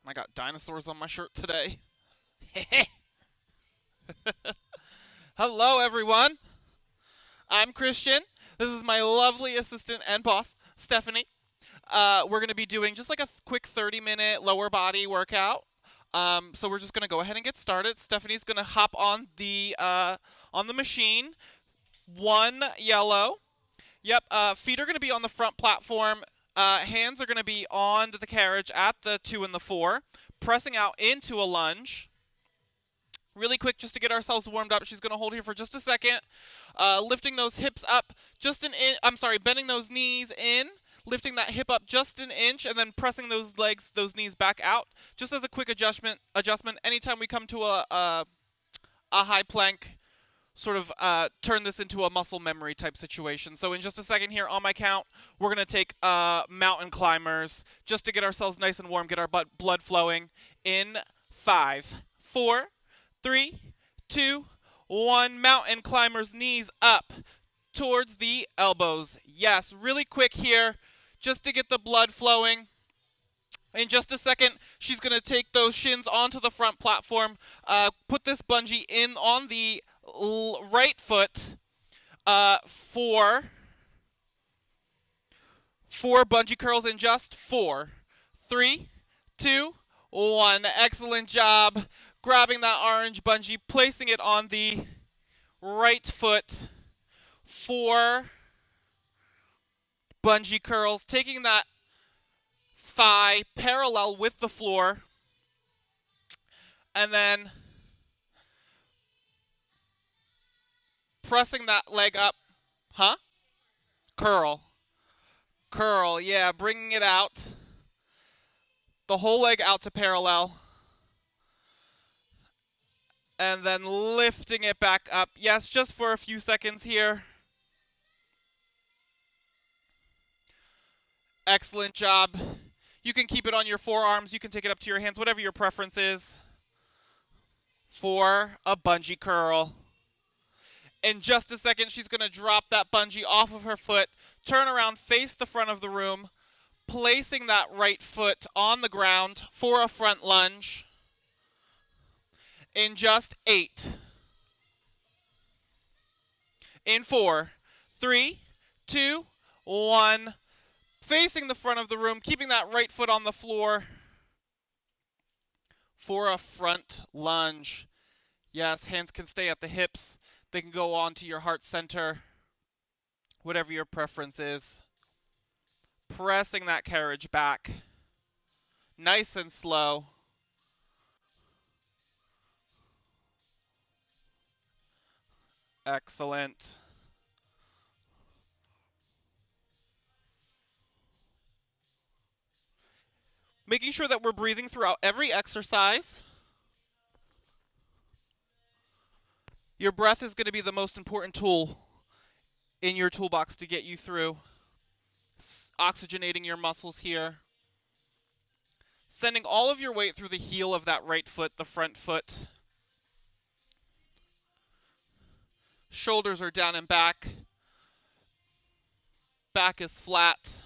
I got dinosaurs on my shirt today. Hello, everyone. I'm Christian. This is my lovely assistant and boss, Stephanie. We're going to be doing just like a quick 30-minute lower body workout. So we're just going to go ahead and get started. Stephanie's going to hop on the machine. One yellow. Yep. Feet are going to be on the front platform. Hands are going to be on the carriage at the 2 and the 4, pressing out into a lunge. Really quick, just to get ourselves warmed up, she's going to hold here for just a second. Lifting those hips up just an inch. I'm sorry, bending those knees in, lifting that hip up just an inch, and then pressing those knees back out. Just as a quick adjustment. Anytime we come to a high plank, sort of turn this into a muscle memory type situation. So in just a second here on my count, we're going to take mountain climbers just to get ourselves nice and warm, get our blood flowing in 5, 4, 3, 2, 1. Mountain climbers, knees up towards the elbows. Yes, really quick here just to get the blood flowing. In just a second, she's going to take those shins onto the front platform, put this bungee in on the right foot, four bungee curls in just 4, 3, 2, 1. Excellent job. Grabbing that orange bungee, placing it on the right foot, 4 bungee curls, taking that thigh parallel with the floor, and then pressing that leg up. Curl, yeah, bringing it out, the whole leg out to parallel, and then lifting it back up. Yes, just for a few seconds here. Excellent job. You can keep it on your forearms, you can take it up to your hands, whatever your preference is, for a bungee curl. In just a second, she's going to drop that bungee off of her foot, turn around, face the front of the room, placing that right foot on the ground for a front lunge in just 8. In 4, 3, 2, 1. Facing the front of the room, keeping that right foot on the floor for a front lunge. Yes, hands can stay at the hips. They can go on to your heart center, whatever your preference is. Pressing that carriage back, nice and slow. Excellent. Making sure that we're breathing throughout every exercise. Your breath is going to be the most important tool in your toolbox to get you through. Oxygenating your muscles here. Sending all of your weight through the heel of that right foot, the front foot. Shoulders are down and back. Back is flat.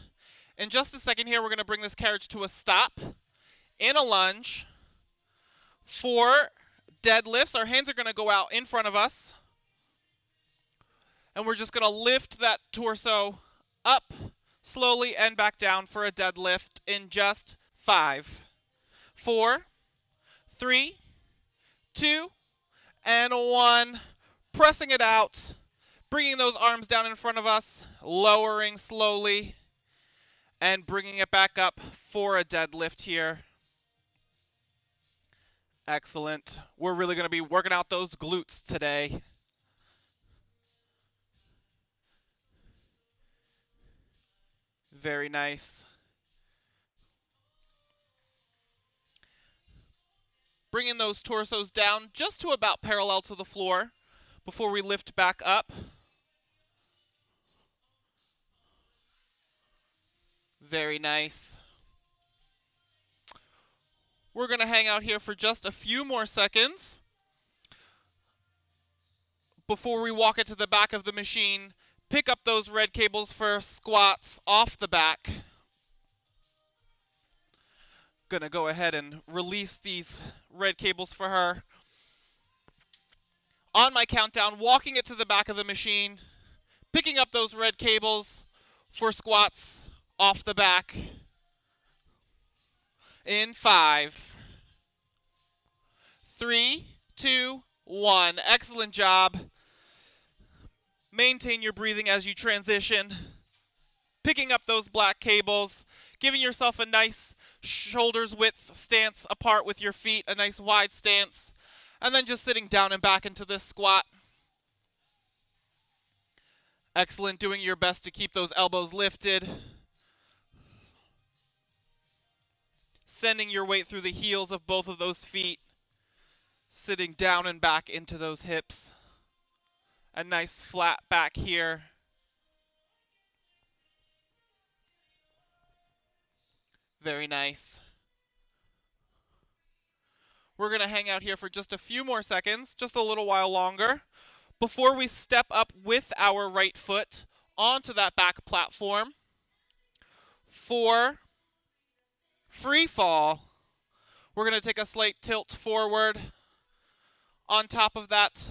In just a second here, we're going to bring this carriage to a stop in a lunge. 4 deadlifts. Our hands are going to go out in front of us. And we're just going to lift that torso up slowly and back down for a deadlift in just 5, 4, 3, 2, and 1. Pressing it out. Bringing those arms down in front of us. Lowering slowly. And bringing it back up for a deadlift here. Excellent. We're really going to be working out those glutes today. Very nice. Bringing those torsos down just to about parallel to the floor before we lift back up. Very nice. We're going to hang out here for just a few more seconds before we walk it to the back of the machine. Pick up those red cables for squats off the back. Gonna go ahead and release these red cables for her. On my countdown, walking it to the back of the machine, picking up those red cables for squats off the back. In 5, 3, 2, 1. Excellent job. Maintain your breathing as you transition. Picking up those black cables, giving yourself a nice shoulders width stance apart with your feet, a nice wide stance, and then just sitting down and back into this squat. Excellent, doing your best to keep those elbows lifted. Sending your weight through the heels of both of those feet. Sitting down and back into those hips. A nice flat back here. Very nice. We're going to hang out here for just a few more seconds, just a little while longer, before we step up with our right foot onto that back platform for free fall. We're going to take a slight tilt forward on top of that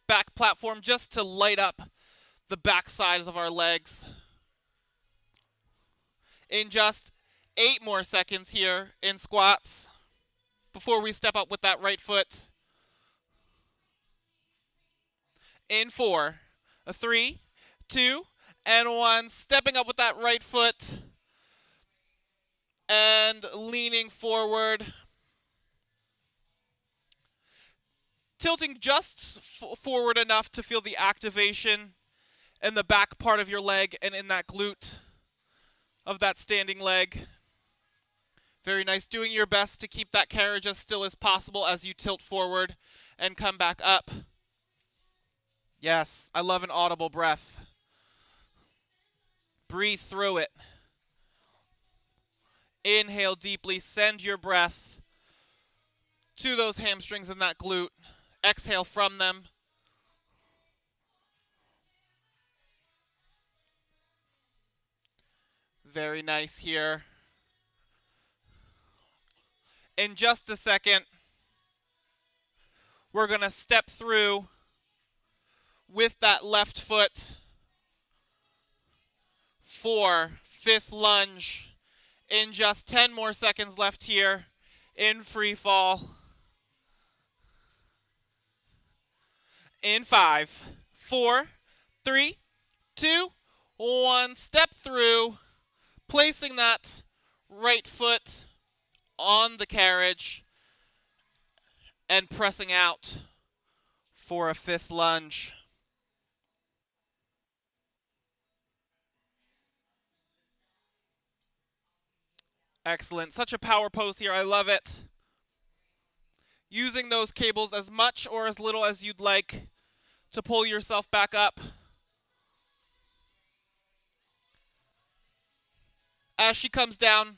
back platform just to light up the back sides of our legs. In just 8 more seconds here in squats before we step up with that right foot. In 4, 3, 2, and 1. Stepping up with that right foot and leaning forward. Tilting just forward enough to feel the activation in the back part of your leg and in that glute of that standing leg. Very nice. Doing your best to keep that carriage as still as possible as you tilt forward and come back up. Yes, I love an audible breath. Breathe through it. Inhale deeply. Send your breath to those hamstrings and that glute. Exhale from them. Very nice here. In just a second, we're going to step through with that left foot for 5th lunge. In just 10 more seconds left here in free fall. In 5, 4, 3, 2, 1. Step through, placing that right foot on the carriage and pressing out for a 5th lunge. Excellent. Such a power pose here. I love it. Using those cables as much or as little as you'd like to pull yourself back up. As she comes down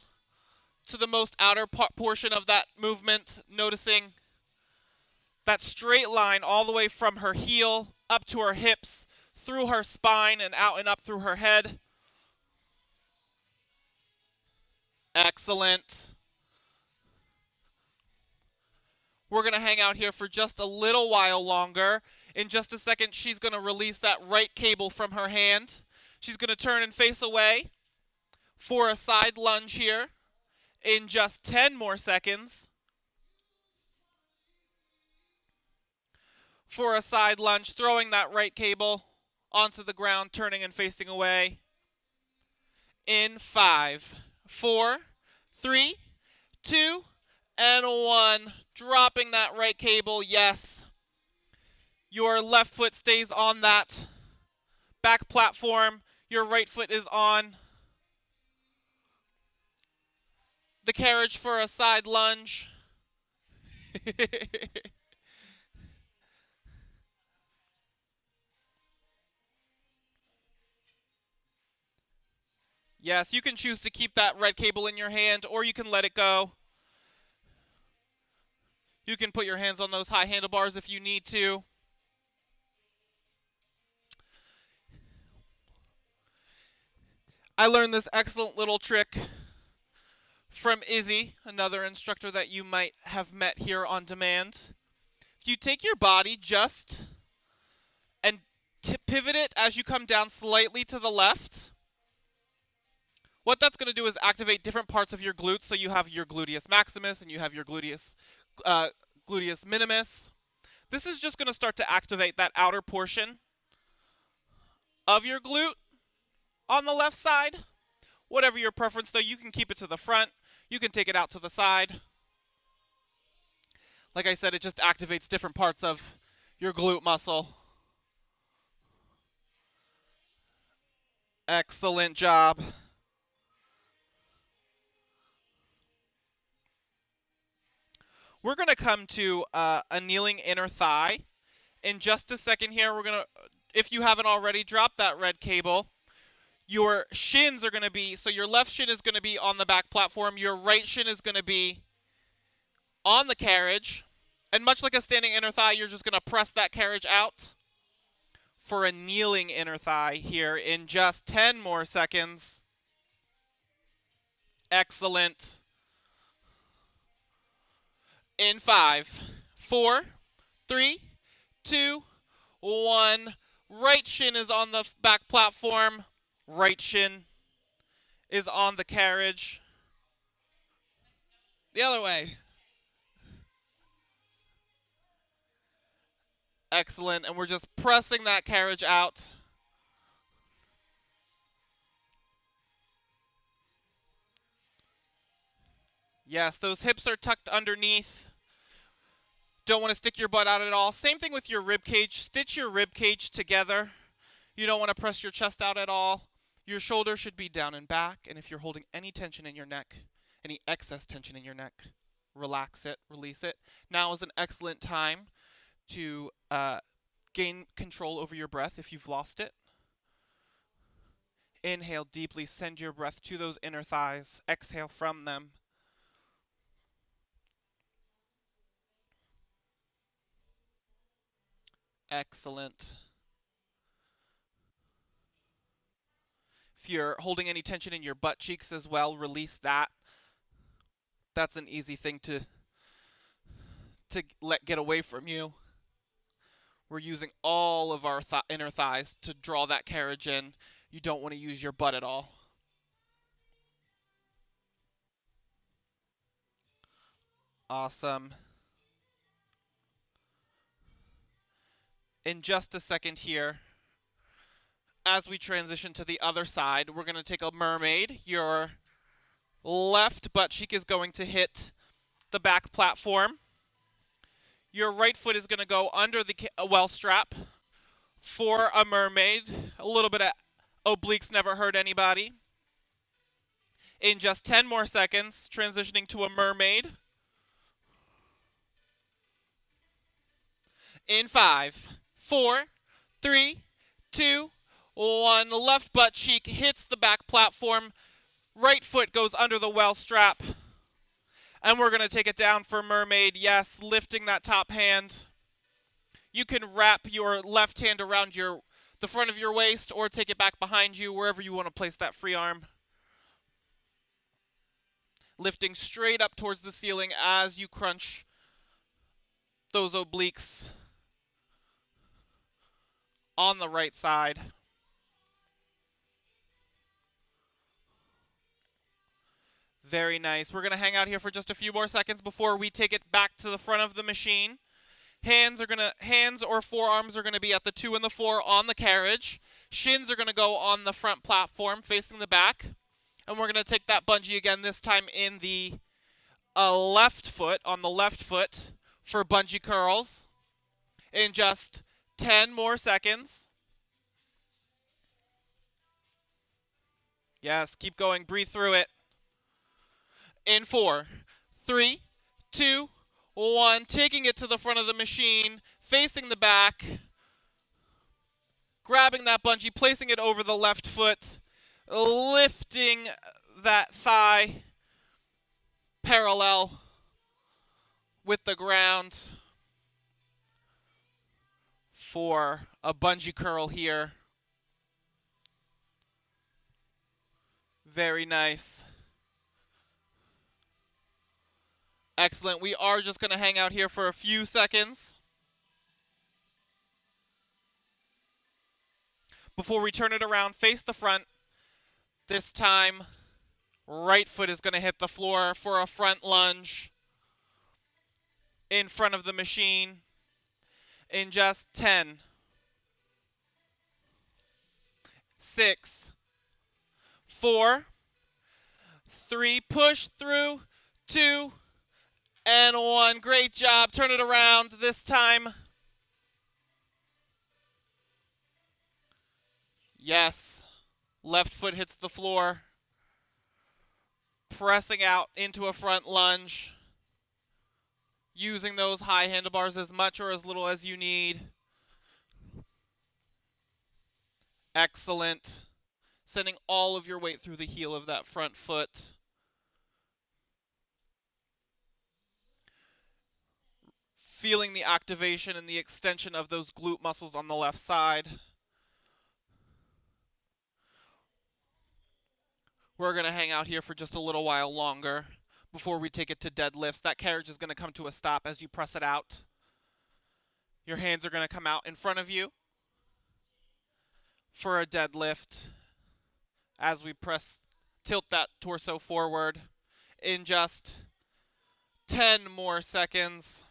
to the most outer portion of that movement, noticing that straight line all the way from her heel up to her hips, through her spine and out and up through her head. Excellent. We're going to hang out here for just a little while longer. In just a second, she's going to release that right cable from her hand. She's going to turn and face away for a side lunge here in just 10 more seconds. For a side lunge, throwing that right cable onto the ground, turning and facing away. In 5, 4, 3, 2, and 1. Dropping that right cable, yes. Your left foot stays on that back platform. Your right foot is on the carriage for a side lunge. Yes, you can choose to keep that red cable in your hand, or you can let it go. You can put your hands on those high handlebars if you need to. I learned this excellent little trick from Izzy, another instructor that you might have met here on demand. If you take your body and pivot it as you come down slightly to the left, what that's going to do is activate different parts of your glutes. So you have your gluteus maximus and you have your gluteus minimus. This is just going to start to activate that outer portion of your glute on the left side. Whatever your preference, though, you can keep it to the front. You can take it out to the side. Like I said, it just activates different parts of your glute muscle. Excellent job. We're going to come to a kneeling inner thigh. In just a second here, we're going to, if you haven't already, drop that red cable. Your shins are going to be, so your left shin is going to be on the back platform. Your right shin is going to be on the carriage. And much like a standing inner thigh, you're just going to press that carriage out for a kneeling inner thigh here in just 10 more seconds. Excellent. In 5, 4, 3, 2, 1. Right shin is on the back platform. Right shin is on the carriage. The other way. Excellent. And we're just pressing that carriage out. Yes, those hips are tucked underneath. Don't want to stick your butt out at all. Same thing with your rib cage. Stitch your rib cage together. You don't want to press your chest out at all. Your shoulder should be down and back. And if you're holding any tension in your neck, any excess tension in your neck, relax it, release it. Now is an excellent time to gain control over your breath if you've lost it. Inhale deeply, send your breath to those inner thighs. Exhale from them. Excellent. If you're holding any tension in your butt cheeks as well, release that. That's an easy thing to let get away from you. We're using all of our inner thighs to draw that carriage in. You don't want to use your butt at all. Awesome. In just a second here, as we transition to the other side, we're going to take a mermaid. Your left butt cheek is going to hit the back platform. Your right foot is going to go under the well strap for a mermaid. A little bit of obliques never hurt anybody. In just 10 more seconds, transitioning to a mermaid. In 5, 4, 3, 2, 1. Left butt cheek hits the back platform. Right foot goes under the well strap. And we're going to take it down for mermaid. Yes, lifting that top hand. You can wrap your left hand around the front of your waist or take it back behind you, wherever you want to place that free arm. Lifting straight up towards the ceiling as you crunch those obliques on the right side. Very nice. We're going to hang out here for just a few more seconds before we take it back to the front of the machine. Hands or forearms are going to be at the 2 and the 4 on the carriage. Shins are going to go on the front platform facing the back. And we're going to take that bungee again, this time in the left foot, on the left foot for bungee curls in just 10 more seconds. Yes, keep going. Breathe through it. In 4, 3, 2, 1. Taking it to the front of the machine, facing the back. Grabbing that bungee, placing it over the left foot. Lifting that thigh parallel with the ground for a bungee curl here. Very nice. Excellent. We are just going to hang out here for a few seconds before we turn it around, face the front. This time, right foot is going to hit the floor for a front lunge in front of the machine in just 10, 6, 4, 3, push through, 2, and 1. Great job. Turn it around this time. Yes. Left foot hits the floor. Pressing out into a front lunge. Using those high handlebars as much or as little as you need. Excellent. Sending all of your weight through the heel of that front foot. Feeling the activation and the extension of those glute muscles on the left side. We're going to hang out here for just a little while longer before we take it to deadlifts. That carriage is going to come to a stop as you press it out. Your hands are going to come out in front of you for a deadlift as we tilt that torso forward in just 10 more seconds.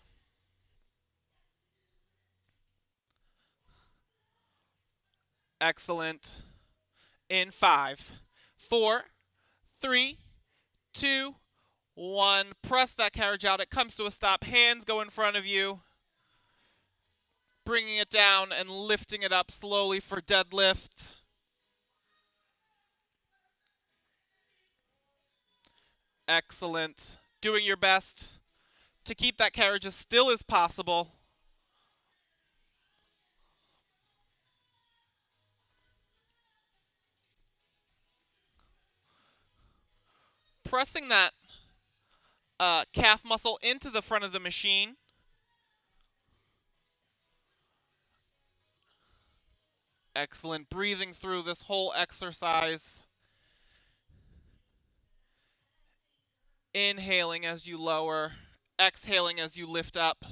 Excellent. In 5, 4, 3, 2, 1. Press that carriage out. It comes to a stop. Hands go in front of you. Bringing it down and lifting it up slowly for deadlift. Excellent. Doing your best to keep that carriage as still as possible. Pressing that calf muscle into the front of the machine. Excellent. Breathing through this whole exercise. Inhaling as you lower, exhaling as you lift up.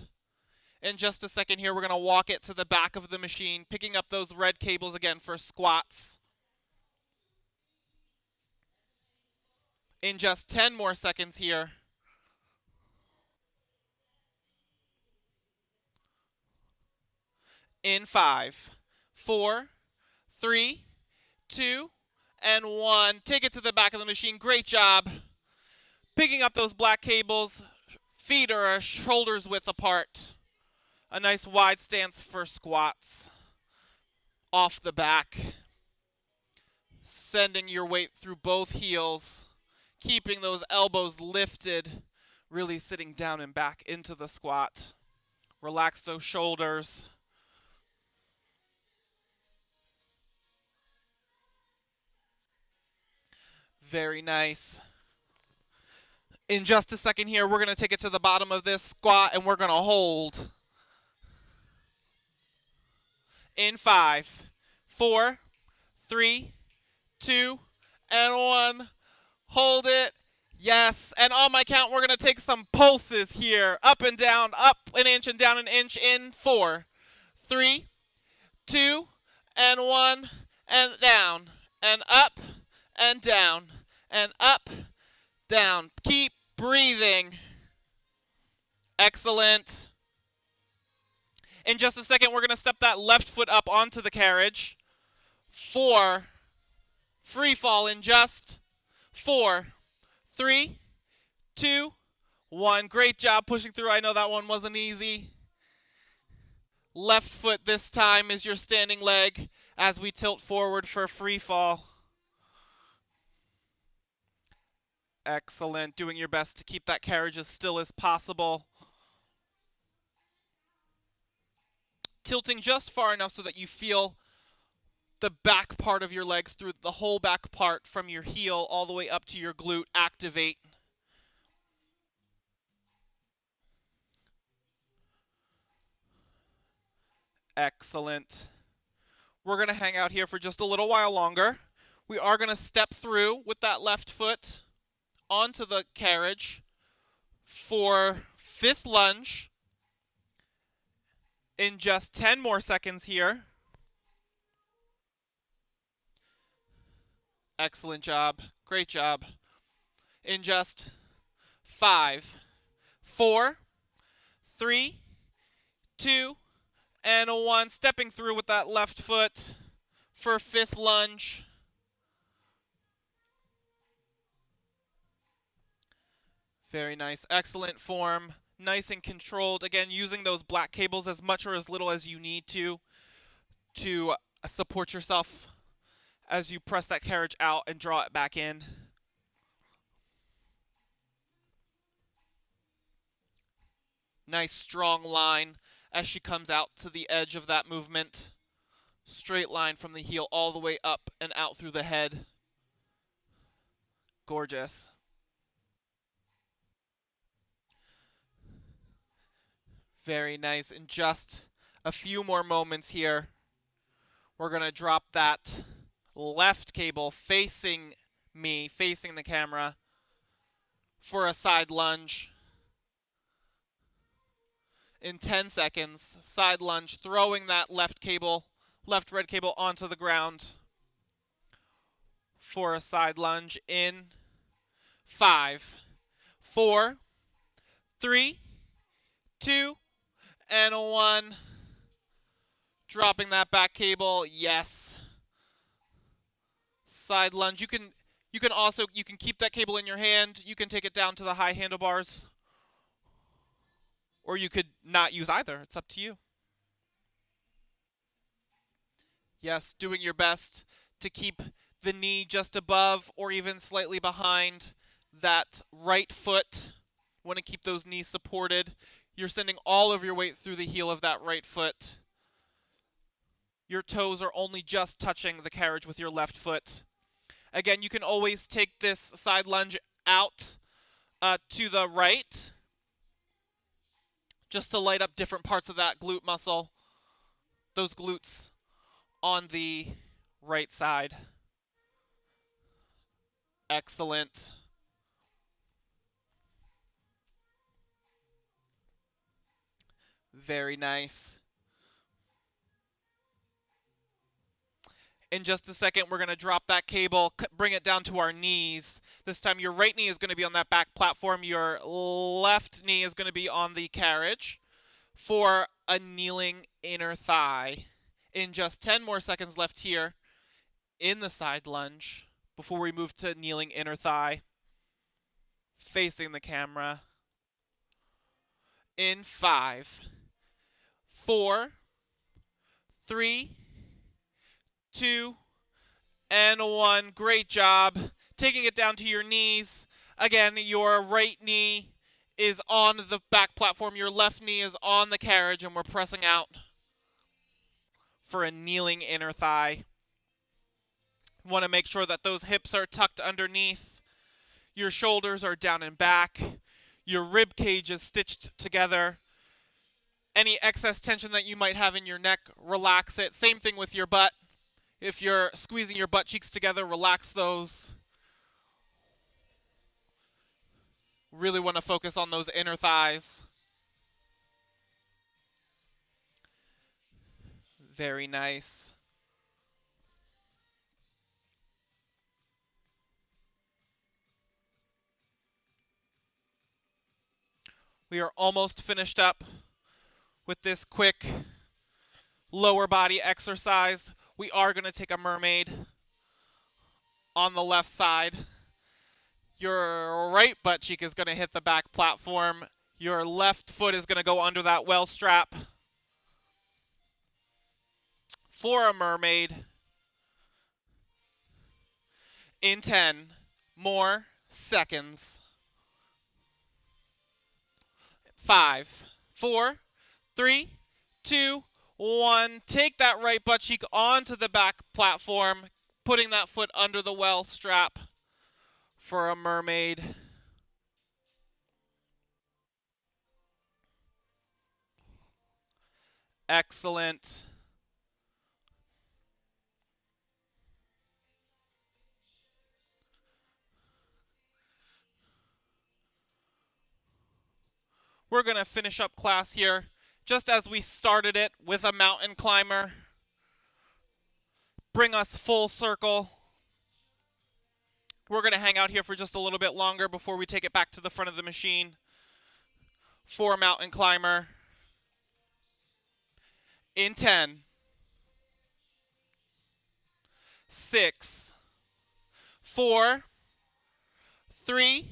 In just a second here, we're going to walk it to the back of the machine, picking up those red cables again for squats. In just 10 more seconds here. In 5, 4, 3, 2, and 1. Take it to the back of the machine. Great job. Picking up those black cables. Feet are a shoulder's width apart. A nice wide stance for squats. Off the back. Sending your weight through both heels. Keeping those elbows lifted. Really sitting down and back into the squat. Relax those shoulders. Very nice. In just a second here, we're going to take it to the bottom of this squat and we're going to hold. In 5, 4, 3, 2, and 1. Hold it. Yes. And on my count, we're going to take some pulses here. Up and down, up an inch and down an inch in 4, 3, 2, and 1, and down, and up, and down, and up, down. Keep breathing. Excellent. In just a second, we're going to step that left foot up onto the carriage. 4, free fall in just 4, 3, 2, 1. Great job pushing through. I know that one wasn't easy. Left foot this time is your standing leg as we tilt forward for free fall. Excellent. Doing your best to keep that carriage as still as possible. Tilting just far enough so that you feel the back part of your legs through the whole back part from your heel all the way up to your glute activate. Excellent. We're going to hang out here for just a little while longer. We are going to step through with that left foot onto the carriage for fifth lunge in just 10 more seconds here. Excellent job. Great job. In just 5, 4, 3, 2, and 1. Stepping through with that left foot for fifth lunge. Very nice. Excellent form. Nice and controlled. Again, using those black cables as much or as little as you need to support yourself as you press that carriage out and draw it back in. Nice strong line as she comes out to the edge of that movement. Straight line from the heel all the way up and out through the head. Gorgeous. Very nice. In just a few more moments here, we're going to drop that left cable facing me, facing the camera, for a side lunge. In 10 seconds, side lunge, throwing that left red cable onto the ground for a side lunge in 5, 4, 3, 2, and 1. Dropping that back cable, yes. Side lunge. You can keep that cable in your hand. You can take it down to the high handlebars, or you could not use either. It's up to you. Yes, doing your best to keep the knee just above or even slightly behind that right foot. Want to keep those knees supported. You're sending all of your weight through the heel of that right foot. Your toes are only just touching the carriage with your left foot. Again, you can always take this side lunge out to the right, just to light up different parts of that glute muscle, those glutes on the right side. Excellent. Very nice. In just a second, we're going to drop that cable, bring it down to our knees. This time your right knee is going to be on that back platform. Your left knee is going to be on the carriage for a kneeling inner thigh. In just 10 more seconds left here in the side lunge before we move to kneeling inner thigh, facing the camera. In 5, 4, 3, 2, and 1. Great job. Taking it down to your knees. Again, your right knee is on the back platform. Your left knee is on the carriage, and we're pressing out for a kneeling inner thigh. Want to make sure that those hips are tucked underneath. Your shoulders are down and back. Your rib cage is stitched together. Any excess tension that you might have in your neck, relax it. Same thing with your butt. If you're squeezing your butt cheeks together, relax those. Really want to focus on those inner thighs. Very nice. We are almost finished up with this quick lower body exercise. We are going to take a mermaid on the left side. Your right butt cheek is going to hit the back platform. Your left foot is going to go under that well strap for a mermaid in 10 more seconds. 5, 4, 3, 2, 1. Take that right butt cheek onto the back platform, putting that foot under the well strap for a mermaid. Excellent. we're going to finish up class here just as we started it with a mountain climber. Bring us full circle. We're going to hang out here for just a little bit longer before we take it back to the front of the machine for mountain climber. In 10, 6, 4, 3,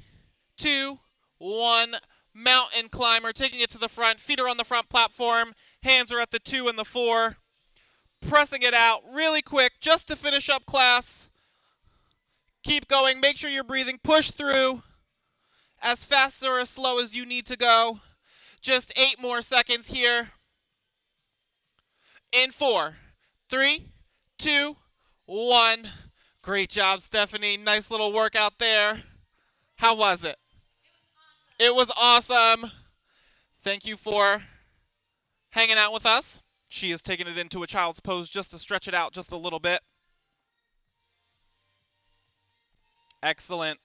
2, 1. Mountain climber, taking it to the front. Feet are on the front platform. Hands are at the 2 and the 4. Pressing it out really quick just to finish up class. Keep going. Make sure you're breathing. Push through as fast or as slow as you need to go. Just 8 more seconds here. In 4, 3, 2, 1. Great job, Stephanie. Nice little workout there. How was it? It was awesome. Thank you for hanging out with us. She is taking it into a child's pose just to stretch it out just a little bit. Excellent.